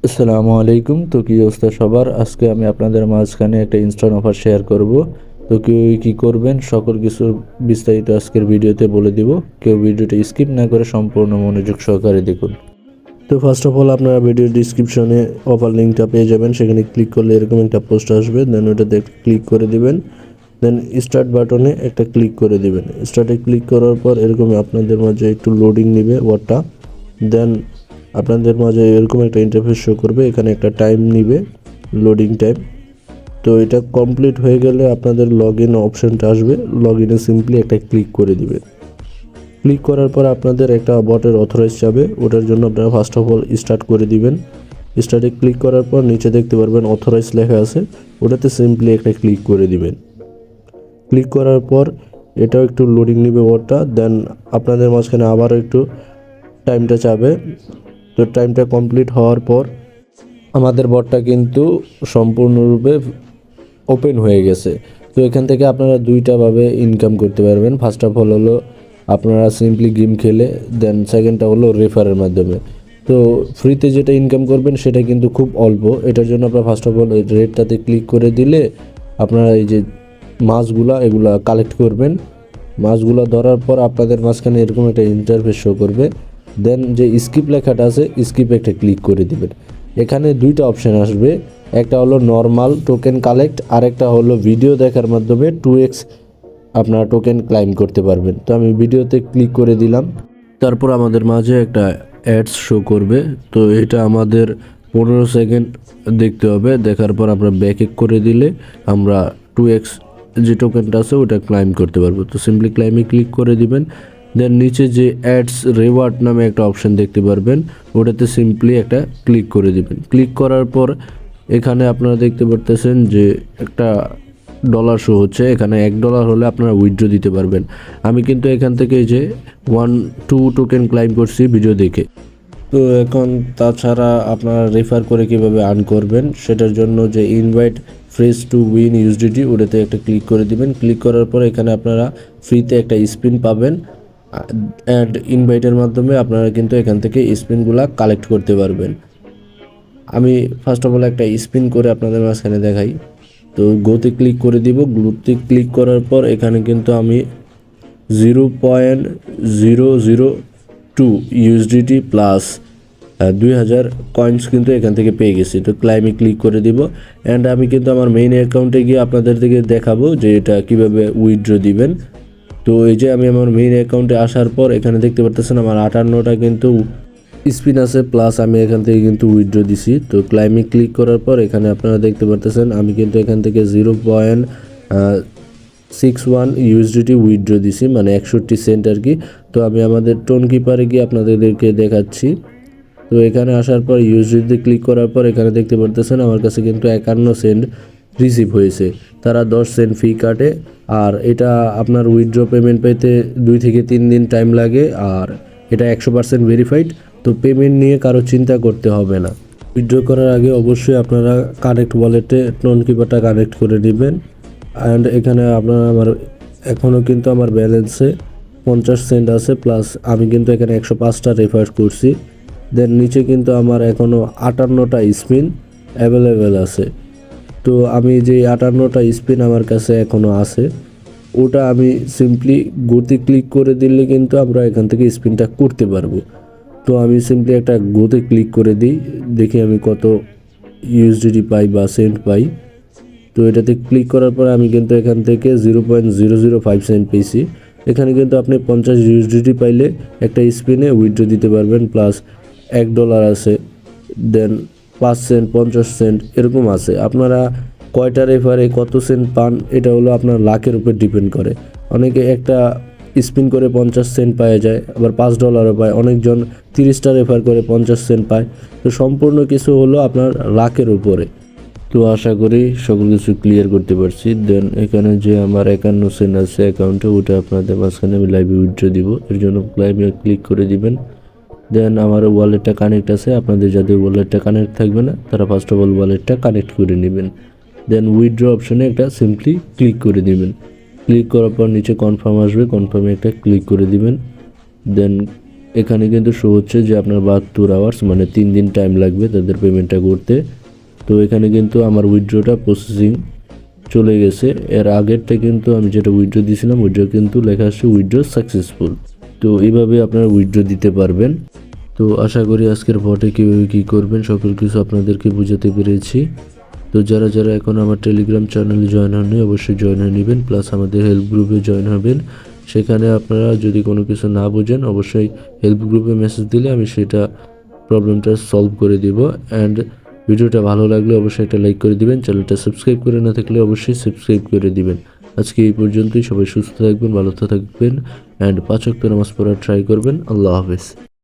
আসসালামু আলাইকুম। তো কী অবস্থা সবার? আজকে আমি আপনাদের মাঝখানে একটা ইনস্ট্যান্ট অফার শেয়ার করব। তো কেউ কী করবেন সকল কিছুর বিস্তারিত আজকের ভিডিওতে বলে দিব। কেউ ভিডিওটা স্কিপ না করে সম্পূর্ণ মনোযোগ সহকারে দেখুন। তো ফার্স্ট অফ অল আপনারা ভিডিও ডিসক্রিপশনে অফার লিঙ্কটা পেয়ে যাবেন, সেখানে ক্লিক করলে এরকম একটা পোস্ট আসবে, দেন ওটাতে ক্লিক করে দিবেন। দেন স্টার্ট বাটনে একটা ক্লিক করে দিবেন। স্টার্টে ক্লিক করার পর এরকম আপনাদের মাঝে একটু লোডিং নেবে ওয়ার্ডটা। দেন আপনাদের মাঝে এরকম একটা ইন্টারফেস শো করবে, এখানে একটা টাইম নিবে, লোডিং টাইম। তো এটা কমপ্লিট হয়ে গেলে আপনাদের লগ ইন অপশানটা আসবে, লগ ইনে সিম্পলি একটা ক্লিক করে দিবেন। ক্লিক করার পর আপনাদের একটা বটের অথরাইজ যাবে, ওটার জন্য আপনারা ফার্স্ট অফ অল স্টার্ট করে দিবেন। স্টার্টে ক্লিক করার পর নিচে দেখতে পারবেন অথরাইজ লেখা আছে, ওটাতে সিম্পলি একটা ক্লিক করে দিবেন। ক্লিক করার পর এটাও একটু লোডিং নেবে বটটা, দেন আপনাদের মাঝখানে আবারও একটু টাইমটা চাবে। তো টাইমটা কমপ্লিট হওয়ার পর আমাদের বটটা কিন্তু সম্পূর্ণরূপে ওপেন হয়ে গেছে। তো এখান থেকে আপনারা দুইটাভাবে ইনকাম করতে পারবেন। ফার্স্ট অফ অল হলো আপনারা সিম্পলি গেম খেলে, দেন সেকেন্ডটা হলো রেফারের মাধ্যমে। তো ফ্রিতে যেটা ইনকাম করবেন সেটা কিন্তু খুব অল্প। এটার জন্য আপনারা ফার্স্ট অফ অল রেটটাতে ক্লিক করে দিলে আপনারা এই যে মাছগুলা এগুলা কালেক্ট করবেন। মাছগুলো ধরার পর আপনাদের মাঝখানে এরকম একটা ইন্টারফেস শো করবে, দেন যে স্কিপ লেখাটা আছে স্কিপ একটা ক্লিক করে দিবেন। এখানে দুইটা অপশান আসবে, একটা হলো নর্মাল টোকেন কালেক্ট, আর একটা হলো ভিডিও দেখার মাধ্যমে 2x আপনারা টোকেন ক্লাইম করতে পারবেন। তো আমি ভিডিওতে ক্লিক করে দিলাম, তারপর আমাদের মাঝে একটা অ্যাডস শো করবে। তো এটা আমাদের 15 সেকেন্ড দেখতে হবে, দেখার পর আমরা ব্যাক করে দিলে আমরা 2x যে টোকেনটা আছে ওটা ক্লাইম করতে পারবো। তো সিম্পলি ক্লাইমে ক্লিক করে দিবেন। দেন নিচে যে অ্যাডস রিওয়ার্ড নামে একটা অপশান দেখতে পারবেন, ওটাতে সিম্পলি একটা ক্লিক করে দিবেন। ক্লিক করার পর এখানে আপনারা দেখতে পারতেছেন যে একটা ডলার শো হচ্ছে, এখানে $1 হলে আপনারা উইথড্র দিতে পারবেন। আমি কিন্তু এখান থেকে যে 1-2 টোকেন ক্লাইম করছি ভিডিও দেখে। তো এখন তাছাড়া আপনারা রেফার করে কীভাবে আর্ন করবেন সেটার জন্য যে invite phrase to win USDT, ওটাতে একটা ক্লিক করে দিবেন। ক্লিক করার পর এখানে আপনারা ফ্রিতে একটা স্পিন পাবেন, অ্যান্ড ইনভাইটের মাধ্যমে আপনারা কিন্তু এখান থেকে স্পিনগুলা কালেক্ট করতে পারবেন। আমি ফার্স্ট অফ অল একটা স্পিন করে আপনাদের মাঝখানে দেখাই। তো গোতে ক্লিক করে দিব। গ্লুতে ক্লিক করার পর এখানে কিন্তু আমি 0.002 ইউএসডিটি প্লাস 2000 কয়েন্স কিন্তু এখান থেকে পেয়ে গেছি। তো ক্লাইমে ক্লিক করে দিব, অ্যান্ড আমি কিন্তু আমার মেইন অ্যাকাউন্টে গিয়ে আপনাদের দিকে দেখাবো যে এটা কীভাবে উইথড্র দিবেন। তো এই যে আমি আমার মেইন অ্যাকাউন্টে আসার পর এখানে দেখতে পারতেছেন আমার 58টা কিন্তু স্পিন আছে, প্লাস আমি এখান থেকে কিন্তু উইথড্র দিছি। তো ক্লাইমে ক্লিক করার পর এখানে আপনারা দেখতে পারতেছেন আমি কিন্তু এখান থেকে 0.61 ইউএসডিটি উইথড্র দিছি, মানে 61 সেন্ট আর কি। তো আমি আমাদের টোন কিপারে গিয়ে আপনাদেরকে দেখাচ্ছি। তো এখানে আসার পর ইউএসডিতে ক্লিক করার পর এখানে দেখতে পারতেছেন আমার কাছে কিন্তু 51 সেন্ট রিসিভ হয়েছে। তারা 10 সেন্ট ফি কাটে, আর এটা আপনার উইথড্র পেমেন্ট পেতে 2 থেকে 3 দিন টাইম লাগে, আর এটা 100% ভেরিফাইড। তো পেমেন্ট নিয়ে কারো চিন্তা করতে হবে না। উইথড্র করার আগে অবশ্যই আপনারা কানেক্ট ওয়ালেটে টোন কিপারটা কানেক্ট করে নেবেন। অ্যান্ড এখানে আপনারা এখনও কিন্তু আমার ব্যালেন্সে 50 সেন্ট আছে, প্লাস আমি কিন্তু এখানে 105টা রেফার করছি। দেন নিচে কিন্তু আমার এখনও 58টা স্পিন অ্যাভেলেবেল আছে। তো আমি যে 58টা স্পিন আমার কাছে এখনও আছে, ওটা আমি সিম্পলি গোতে ক্লিক করে দিলে কিন্তু আমরা এখান থেকে স্পিনটা করতে পারবো। তো আমি সিম্পলি একটা গোতে ক্লিক করে দিই, দেখি আমি কত ইউএসডিটি পাই বা সেন্ট পাই। তো এটাতে ক্লিক করার পর আমি কিন্তু এখান থেকে 0.005 সেন্ট পেয়েছি। এখানে কিন্তু আপনি 50 ইউএসডিটি পাইলে একটা স্পিনে উইথড্র দিতে পারবেন, প্লাস $1 আছে, দেন 5 সেন্ট, 50 সেন্ট এরকম আছে। আপনারা কয়টা রেফারে কত সেন্ট পান এটা হলো আপনার লাখের উপর ডিপেন্ড করে। অনেকে একটা স্পিন করে 50 সেন্ট পাওয়া যায়, আবার $5ও পায়। অনেকজন 30টা রেফার করে 50 সেন্ট পায়। তো সম্পূর্ণ কিছু হলো আপনার লাখের উপরে। তো আশা করি সকল কিছু ক্লিয়ার করতে পারছি। দেন এখানে যে আমার 51 সেন্ট আছে অ্যাকাউন্টে, ওটা আপনাদের মাঝখানে আমি লাইভে উইথড্র দিব, এর জন্য লাইভে ক্লিক করে দিবেন। দেন আমার ওয়ালেটটা কানেক্ট আছে, আপনাদের যাদের ওয়ালেটটা কানেক্ট থাকবে না তারা ফার্স্ট অফ অল ওয়ালেটটা কানেক্ট করে নেবেন। দেন উইথড্র অপশানে একটা সিম্পলি ক্লিক করে দিবেন। ক্লিক করার পর নিচে কনফার্ম আসবে, কনফার্মে একটা ক্লিক করে দিবেন। দেন এখানে কিন্তু শো হচ্ছে যে আপনার 72 আওয়ার্স মানে 3 দিন টাইম লাগবে তাদের পেমেন্টটা করতে। তো এখানে কিন্তু আমার উইথড্রটা প্রসেসিং চলে গেছে। এর আগেরটা কিন্তু আমি যেটা উইথড্র দিয়েছিলাম উইথড্র কিন্তু লেখা আসছে উইথড্র সাকসেসফুল। তো এইভাবে আপনারা উইথড্র দিতে পারবেন। তো আশা করি আজকের ভটে কীভাবে কী করবেন সকল কিছু আপনাদেরকে বুঝাতে পেরেছি। তো যারা যারা এখন আমার টেলিগ্রাম চ্যানেলে জয়েন হননি অবশ্যই জয়েন হয়ে নেবেন, প্লাস আমাদের হেল্প গ্রুপে জয়েন হবেন। সেখানে আপনারা যদি কোনো কিছু না বোঝেন অবশ্যই হেল্প গ্রুপে মেসেজ দিলে আমি সেটা প্রবলেমটা সলভ করে দিব। অ্যান্ড ভিডিওটা ভালো লাগলে অবশ্যই একটা লাইক করে দিবেন, চ্যানেলটা সাবস্ক্রাইব করে না থাকলে অবশ্যই সাবস্ক্রাইব করে দিবেন। আজকে এই পর্যন্তই, সবাই সুস্থ থাকবেন, ভালো থাকবেন অ্যান্ড 5 ওয়াক্ত নামাজ পড়ার ট্রাই করবেন। আল্লাহ হাফেজ।